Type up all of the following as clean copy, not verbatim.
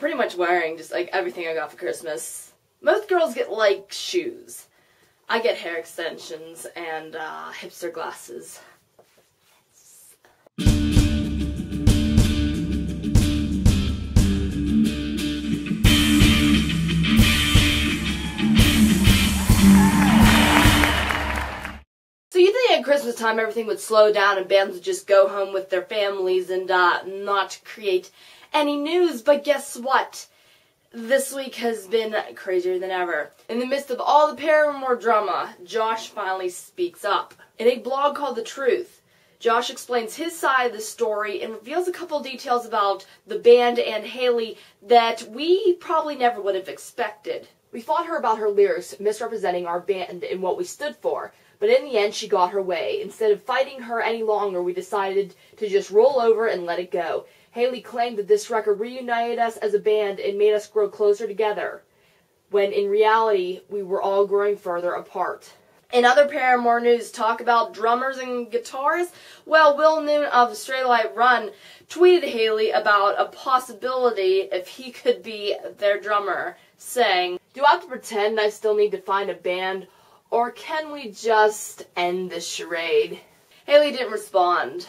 pretty much wearing just like everything I got for Christmas. Most girls get like shoes. I get hair extensions and hipster glasses. So you think at Christmas time everything would slow down and bands would just go home with their families and not create any news, but guess what? This week has been crazier than ever. In the midst of all the Paramore drama, Josh finally speaks up. In a blog called The Truth, Josh explains his side of the story and reveals a couple details about the band and Hayley that we probably never would have expected. We fought her about her lyrics misrepresenting our band and what we stood for, but in the end she got her way. Instead of fighting her any longer, we decided to just roll over and let it go. Hayley claimed that this record reunited us as a band and made us grow closer together, when in reality, we were all growing further apart. In other Paramore news, talk about drummers and guitarists. Well, Will Noon of Straight Light Run tweeted Hayley about a possibility if he could be their drummer, saying, "Do I have to pretend I still need to find a band, or can we just end this charade?" Hayley didn't respond.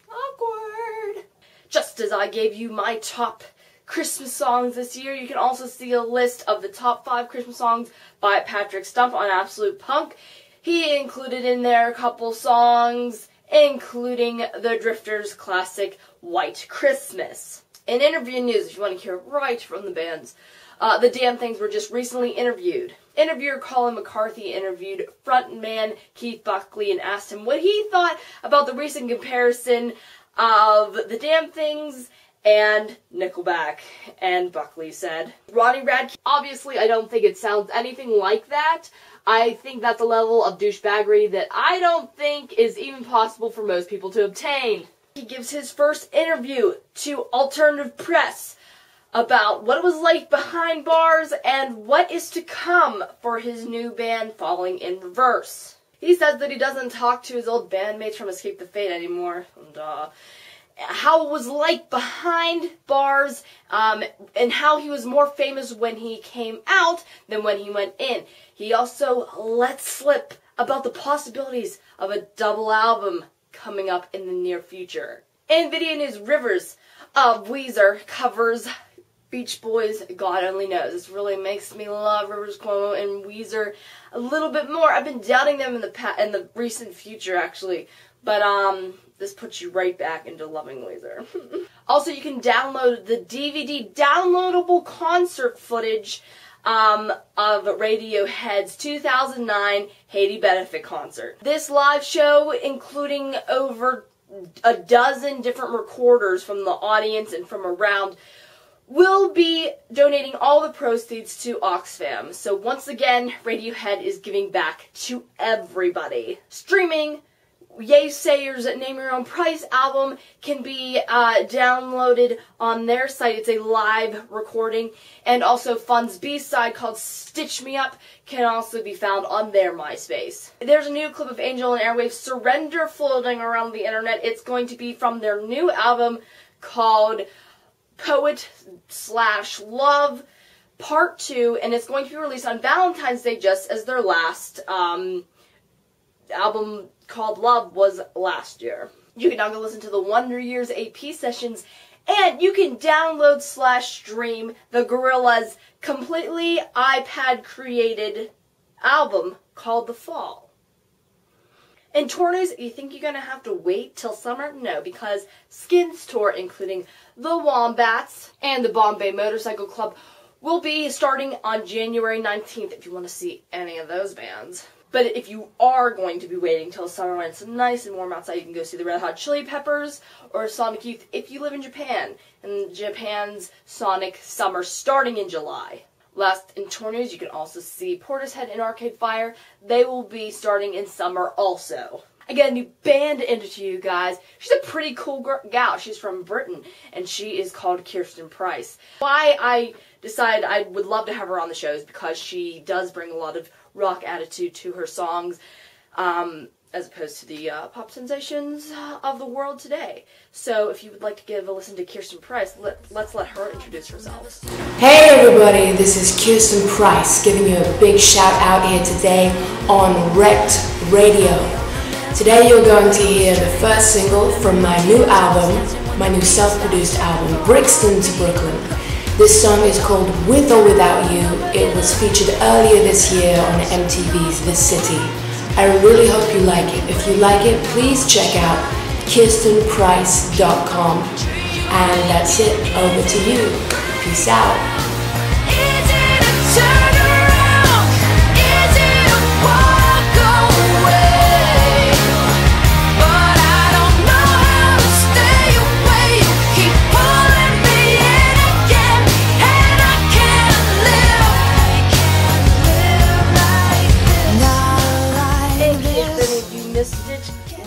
Awkward. Just as I gave you my top Christmas songs this year, you can also see a list of the top 5 Christmas songs by Patrick Stump on Absolute Punk. He included in there a couple songs, including the Drifters' classic White Christmas. In interview news, if you want to hear right from the bands, the Damn Things were just recently interviewed. Interviewer Colin McCarthy interviewed frontman Keith Buckley and asked him what he thought about the recent comparison of the Damn Things and Nickelback, and Buckley said, "Ronnie Radke, obviously I don't think it sounds anything like that. I think that's a level of douchebaggery that I don't think is even possible for most people to obtain." He gives his first interview to Alternative Press about what it was like behind bars and what is to come for his new band Falling in Reverse. He says that he doesn't talk to his old bandmates from Escape the Fate anymore, and how it was like behind bars, and how he was more famous when he came out than when he went in. He also let slip about the possibilities of a double album coming up in the near future. In video news, Rivers of Weezer covers Beach Boys' God Only Knows. This really makes me love Rivers Cuomo and Weezer a little bit more. I've been doubting them in the recent future, actually, but this puts you right back into loving Weezer. Also, you can download the DVD downloadable concert footage of Radiohead's 2009 Haiti benefit concert. This live show, including over a dozen different recorders from the audience and from around, will be donating all the proceeds to Oxfam. So once again, Radiohead is giving back to everybody. Streaming, Yeaseaer's Name-your-own-price album can be downloaded on their site. It's a live recording. And also Fun's B-side called Stitch Me Up can also be found on their MySpace. There's a new clip of Angel and Airwaves Surrender floating around the internet. It's going to be from their new album called Poet/Love Part 2, and it's going to be released on Valentine's Day, just as their last album called Love was last year. You can now go listen to the Wonder Years AP sessions, and you can download/stream the Gorillaz completely iPad-created album called The Fall. In tour news, you think you're going to have to wait till summer? No, because Skin's tour, including the Wombats and the Bombay Bicycle Club, will be starting on January 19th if you want to see any of those bands. But if you are going to be waiting till summer when it's nice and warm outside, you can go see the Red Hot Chili Peppers or Sonic Youth if you live in Japan. And Japan's Sonic Summer starting in July. Last in tour news, you can also see Portishead and Arcade Fire. They will be starting in summer also. I got a new band into you guys. She's a pretty cool gal. She's from Britain, and she is called Kirsten Price. Why I decided I would love to have her on the show is because she does bring a lot of rock attitude to her songs. as opposed to the pop sensations of the world today. So if you would like to give a listen to Kirsten Price, let's let her introduce herself. Hey everybody, this is Kirsten Price giving you a big shout out here today on WreckedRadio. Today you're going to hear the first single from my new album, my new self-produced album, Brixton to Brooklyn. This song is called With or Without You. It was featured earlier this year on MTV's This City. I really hope you like it. If you like it, please check out KirstenPrice.com. And that's it. Over to you. Peace out.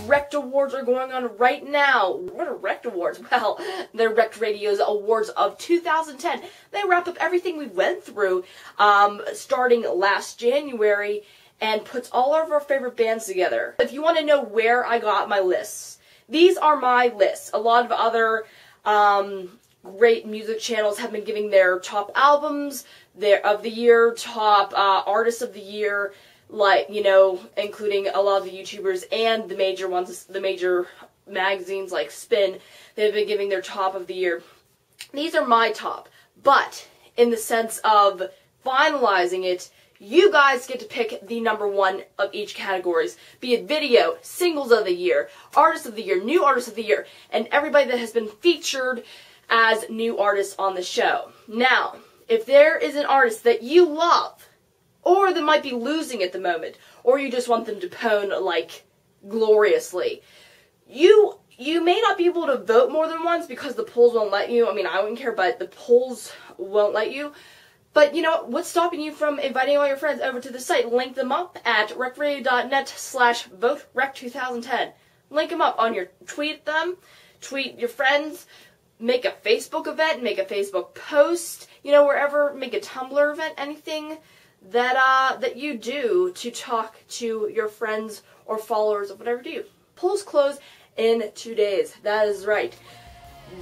Wrecked Awards are going on right now. What are Wrecked Awards? Well, they're Wrecked Radio's awards of 2010. They wrap up everything we went through starting last January and puts all of our favorite bands together. If you want to know where I got my lists, these are my lists. A lot of other great music channels have been giving their top albums of the year, top artists of the year, like, you know, including a lot of the YouTubers and the major ones, the major magazines like Spin. They've been giving their top of the year. These are my top, but in the sense of finalizing it, you guys get to pick the number one of each categories, be it video, singles of the year, artist of the year, new artist of the year, and everybody that has been featured as new artists on the show. Now, if there is an artist that you love, or that might be losing at the moment, or you just want them to pone, like, gloriously, you may not be able to vote more than once because the polls won't let you. I mean, I wouldn't care, but the polls won't let you. But, you know, what's stopping you from inviting all your friends over to the site? Link them up at recreadio.net/voterec2010. Link them up on your, tweet them, tweet your friends, make a Facebook event, make a Facebook post, you know, wherever, make a Tumblr event, anything that you do to talk to your friends or followers of whatever you do. Polls close in 2 days. That is right.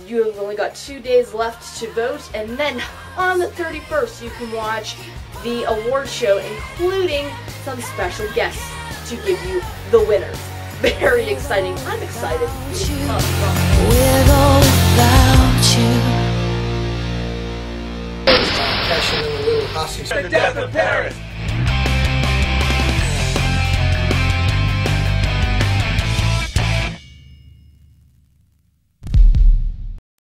You have only got 2 days left to vote, and then on the 31st you can watch the award show, including some special guests to give you the winners. Very exciting. I'm excited. With or without you. Cashing in a little hussy. The death of Paris!